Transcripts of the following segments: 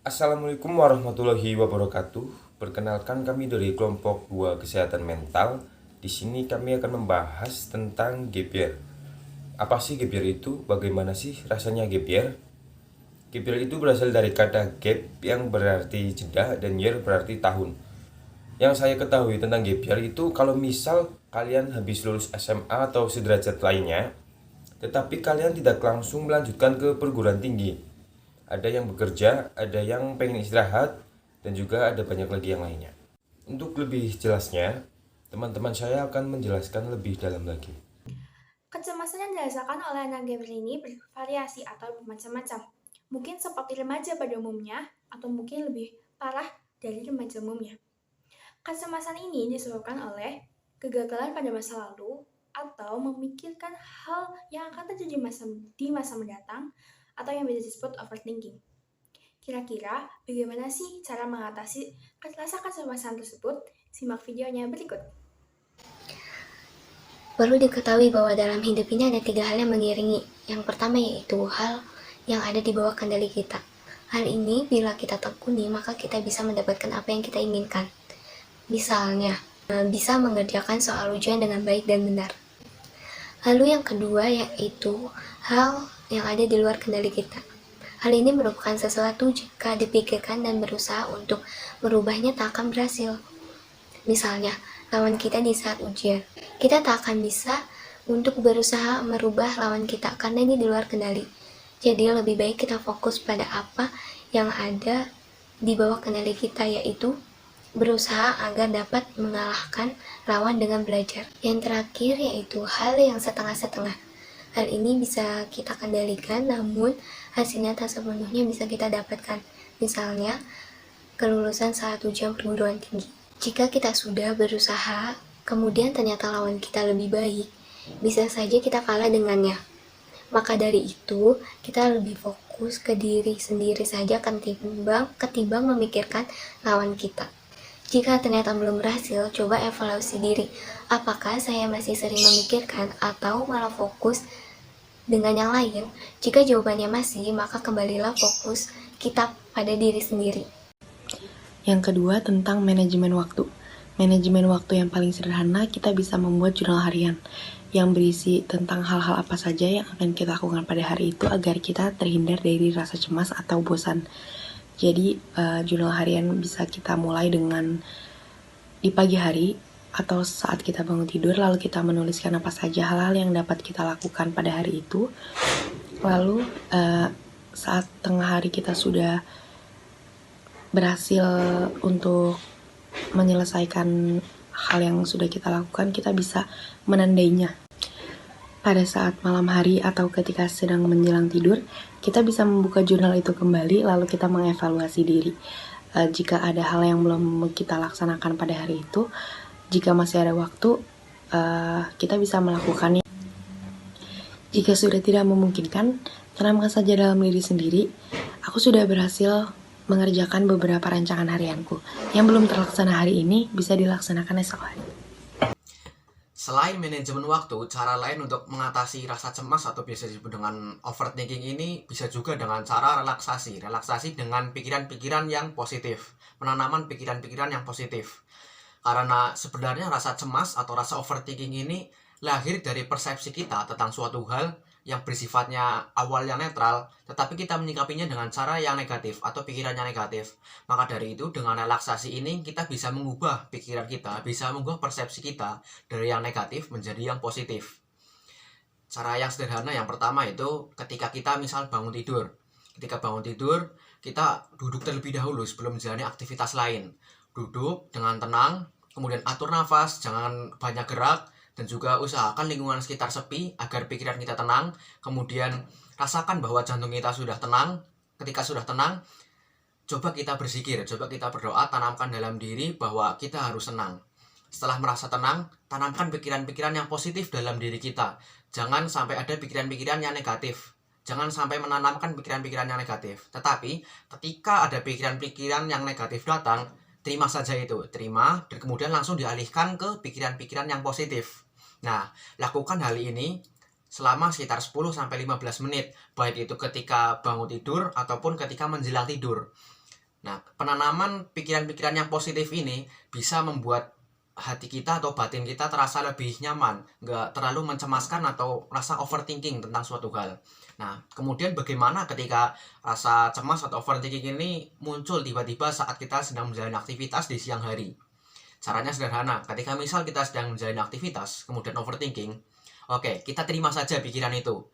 Assalamualaikum warahmatullahi wabarakatuh. Perkenalkan kami dari kelompok 2 kesehatan mental. Di sini kami akan membahas tentang gap year. Apa sih gap year itu? Bagaimana sih rasanya gap year? Gap year itu berasal dari kata gap yang berarti jeda dan year berarti tahun. Yang saya ketahui tentang gap year itu kalau misal kalian habis lulus SMA atau sederajat lainnya, tetapi kalian tidak langsung melanjutkan ke perguruan tinggi. Ada yang bekerja, ada yang pengen istirahat, dan juga ada banyak lagi yang lainnya. Untuk lebih jelasnya, teman-teman saya akan menjelaskan lebih dalam lagi. Kecemasan yang dirasakan oleh anak gamer ini bervariasi atau bermacam-macam. Mungkin seperti remaja pada umumnya, atau mungkin lebih parah dari remaja umumnya. Kecemasan ini disebabkan oleh kegagalan pada masa lalu atau memikirkan hal yang akan terjadi di masa mendatang atau yang bisa disebut overthinking. Kira-kira bagaimana sih cara mengatasi rasa kecemasan tersebut? Simak videonya berikut. Perlu diketahui bahwa dalam hidup ini ada 3 hal yang mengiringi. Yang pertama yaitu hal yang ada di bawah kendali kita. Hal ini bila kita tekuni maka kita bisa mendapatkan apa yang kita inginkan. Misalnya, bisa mengerjakan soal ujian dengan baik dan benar. Lalu yang kedua yaitu hal yang ada di luar kendali kita. Hal ini merupakan sesuatu jika dipikirkan dan berusaha untuk merubahnya tak akan berhasil. Misalnya, lawan kita di saat ujian. Kita tak akan bisa untuk berusaha merubah lawan kita karena ini di luar kendali. Jadi lebih baik kita fokus pada apa yang ada di bawah kendali kita, yaitu berusaha agar dapat mengalahkan lawan dengan belajar. Yang terakhir yaitu hal yang setengah-setengah. Hal ini bisa kita kendalikan namun hasilnya tak sepenuhnya bisa kita dapatkan. Misalnya, kelulusan saat ujian perguruan tinggi. Jika kita sudah berusaha, kemudian ternyata lawan kita lebih baik, bisa saja kita kalah dengannya. Maka dari itu, kita lebih fokus ke diri sendiri saja ketimbang memikirkan lawan kita. Jika ternyata belum berhasil, coba evaluasi diri. Apakah saya masih sering memikirkan atau malah fokus dengan yang lain? Jika jawabannya masih, maka kembalilah fokus kita pada diri sendiri. Yang kedua tentang manajemen waktu. Manajemen waktu yang paling sederhana, kita bisa membuat jurnal harian yang berisi tentang hal-hal apa saja yang akan kita lakukan pada hari itu agar kita terhindar dari rasa cemas atau bosan. Jadi jurnal harian bisa kita mulai dengan di pagi hari atau saat kita bangun tidur, lalu kita menuliskan apa saja hal-hal yang dapat kita lakukan pada hari itu. Lalu saat tengah hari kita sudah berhasil untuk menyelesaikan hal yang sudah kita lakukan, kita bisa menandainya. Pada saat malam hari atau ketika sedang menjelang tidur, kita bisa membuka jurnal itu kembali, lalu kita mengevaluasi diri. Jika ada hal yang belum kita laksanakan pada hari itu, jika masih ada waktu, kita bisa melakukannya. Jika sudah tidak memungkinkan, tanamkan saja dalam diri sendiri, aku sudah berhasil mengerjakan beberapa rancangan harianku. Yang belum terlaksana hari ini bisa dilaksanakan esok hari. Selain manajemen waktu, cara lain untuk mengatasi rasa cemas atau biasa disebut dengan overthinking ini bisa juga dengan cara relaksasi. Relaksasi dengan pikiran-pikiran yang positif. Penanaman pikiran-pikiran yang positif. Karena sebenarnya rasa cemas atau rasa overthinking ini lahir dari persepsi kita tentang suatu hal yang bersifatnya awalnya netral, tetapi kita menyikapinya dengan cara yang negatif atau pikirannya negatif. Maka dari itu, dengan relaksasi ini kita bisa mengubah pikiran kita, bisa mengubah persepsi kita dari yang negatif menjadi yang positif. Cara yang sederhana yang pertama itu ketika kita misal bangun tidur. Ketika bangun tidur, kita duduk terlebih dahulu sebelum menjalani aktivitas lain. Duduk dengan tenang, kemudian atur nafas, jangan banyak gerak, dan juga usahakan lingkungan sekitar sepi agar pikiran kita tenang. Kemudian rasakan bahwa jantung kita sudah tenang. Ketika sudah tenang, coba kita berzikir, coba kita berdoa, tanamkan dalam diri bahwa kita harus tenang. Setelah merasa tenang, tanamkan pikiran-pikiran yang positif dalam diri kita. Jangan sampai ada pikiran-pikiran yang negatif. Jangan sampai menanamkan pikiran-pikiran yang negatif. Tetapi ketika ada pikiran-pikiran yang negatif datang, terima saja itu, terima, dan kemudian langsung dialihkan ke pikiran-pikiran yang positif. Nah, lakukan hal ini selama sekitar 10-15 menit, baik itu ketika bangun tidur ataupun ketika menjelang tidur. Nah, penanaman pikiran-pikiran yang positif ini bisa membuat hati kita atau batin kita terasa lebih nyaman, nggak terlalu mencemaskan atau rasa overthinking tentang suatu hal. Nah, kemudian bagaimana ketika rasa cemas atau overthinking ini muncul tiba-tiba saat kita sedang menjalani aktivitas di siang hari? Caranya sederhana, ketika misal kita sedang menjalani aktivitas, kemudian overthinking, oke, kita terima saja pikiran itu.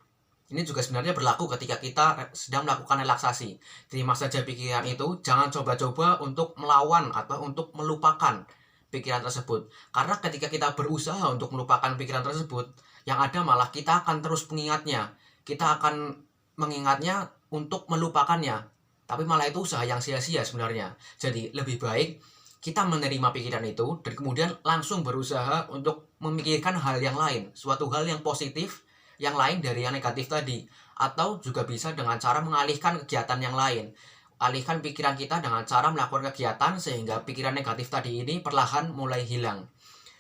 Ini juga sebenarnya berlaku ketika kita sedang melakukan relaksasi. Terima saja pikiran itu, jangan coba-coba untuk melawan atau untuk melupakan pikiran tersebut. Karena ketika kita berusaha untuk melupakan pikiran tersebut, yang ada malah kita akan terus mengingatnya. Kita akan mengingatnya untuk melupakannya. Tapi malah itu usaha yang sia-sia sebenarnya. Jadi lebih baik kita menerima pikiran itu dan kemudian langsung berusaha untuk memikirkan hal yang lain. Suatu hal yang positif, yang lain dari yang negatif tadi. Atau juga bisa dengan cara mengalihkan kegiatan yang lain. Alihkan pikiran kita dengan cara melakukan kegiatan sehingga pikiran negatif tadi ini perlahan mulai hilang.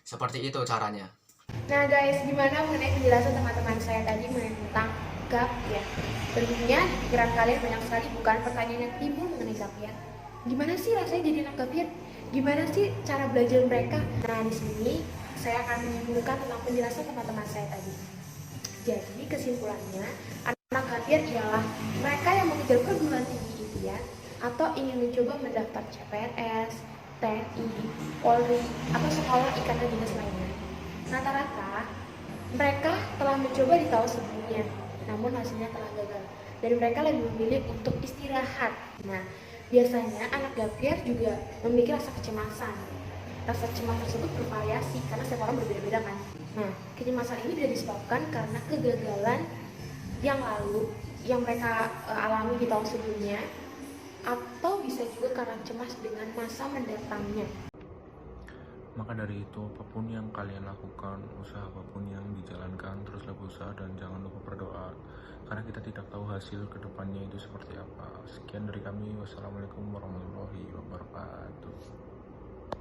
Seperti itu caranya. Nah guys, gimana mengenai penjelasan teman-teman saya tadi mengenai tentang gap year? Tentunya di pikiran kalian banyak sekali bukan pertanyaan yang timbul mengenai gap year. Gimana sih rasanya jadi anak gap year? Gimana sih cara belajar mereka? Nah di sini saya akan menyimpulkan tentang penjelasan teman-teman saya tadi. Jadi kesimpulannya, anak gap year ialah mereka yang mengejar perguruan tinggi impian atau ingin mencoba mendaftar CPNS, TNI, Polri, atau sekolah ikatan dinas lainnya. Rata-rata mereka telah mencoba di tahun sebelumnya, namun hasilnya telah gagal dan mereka lebih memilih untuk istirahat. Nah, biasanya anak gap year juga memiliki rasa kecemasan. Rasa cemas tersebut bervariasi karena setiap orang berbeda-beda kan. Nah, kecemasan ini bisa disebabkan karena kegagalan yang lalu yang mereka alami di tahun sebelumnya, atau bisa juga karena cemas dengan masa mendatangnya. Maka dari itu, apapun yang kalian lakukan, usaha apapun yang dijalankan, teruslah berusaha dan jangan lupa berdoa. Karena kita tidak tahu hasil kedepannya itu seperti apa. Sekian dari kami. Wassalamualaikum warahmatullahi wabarakatuh.